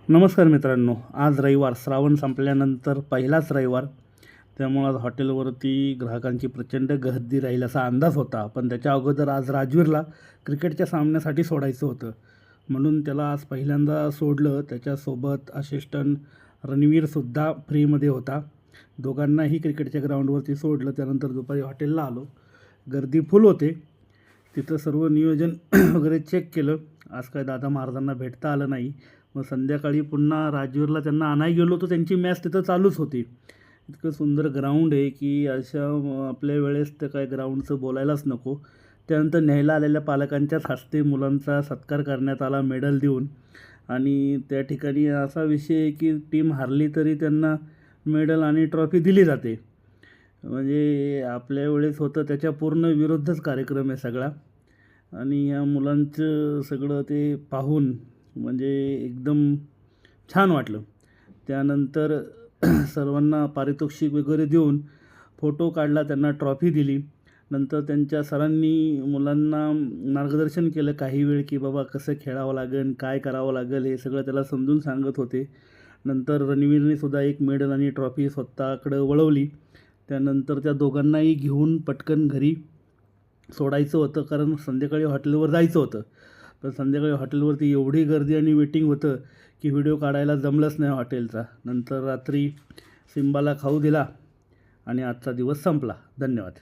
नमस्कार मित्रांनो, आज रविवार, श्रावण संपल्यानंतर पहिलाच रविवार. त्यामुळं आज हॉटेलवरती ग्राहकांची प्रचंड गर्दी राहील असा अंदाज होता. पण त्याच्या अगोदर आज राजवीरला क्रिकेटच्या सामन्यासाठी सोडायचं होतं, म्हणून त्याला आज पहिल्यांदा सोडलं. त्याच्यासोबत असिस्टंट रणवीरसुद्धा फ्रीमध्ये होता. दोघांनाही क्रिकेटच्या ग्राउंडवरती सोडलं. त्यानंतर दुपारी हॉटेलला आलो. गर्दी फुल होते. तिथं सर्व नियोजन वगैरे चेक केलं. आज काय दादा महाराजांना भेटता आलं नाही. मग संध्याकाळी पुन्हा राजवीरला त्यांना आणायला गेलो, तर त्यांची मॅच तिथं चालूच होती. इतकं सुंदर ग्राउंड आहे की अशा आपल्या वेळेस तर काय ग्राउंडचं बोलायलाच नको. त्यानंतर न्यायला आलेल्या पालकांच्याच हस्ते मुलांचा सत्कार करण्यात आला मेडल देऊन. आणि त्या ठिकाणी असा विषय आहे की टीम हारली तरी त्यांना मेडल आणि ट्रॉफी दिली जाते. म्हणजे आपल्या वेळेस होतं त्याच्या पूर्ण विरुद्धच कार्यक्रम आहे सगळा. आणि या मुलांचं सगळं ते पाहून म्हणजे एकदम छान वाटलं. त्यानंतर सर्वांना पारितोषिक वगैरे देऊन फोटो काढला, त्यांना ट्रॉफी दिली. नंतर त्यांच्या सरांनी मुलांना मार्गदर्शन केलं काही वेळ की बाबा कसं खेळावं लागेल, काय करावं लागेल, हे सगळं त्याला समजून सांगत होते. नंतर रणवीरनेसुद्धा एक मेडल आणि ट्रॉफी स्वतःकडं वळवली. त्यानंतर त्या दोघांनाही घेऊन पटकन घरी सोडायचं होतं, कारण संध्याकाळी हॉटेलवर जायचं होतं. पण संध्याकाळी हॉटेलवरती एवढी गर्दी आणि वेटिंग होतं की व्हिडिओ काढायला जमलंच नाही हॉटेलचा. नंतर रात्री सिम्बाला खाऊ दिला आणि आजचा दिवस संपला. धन्यवाद.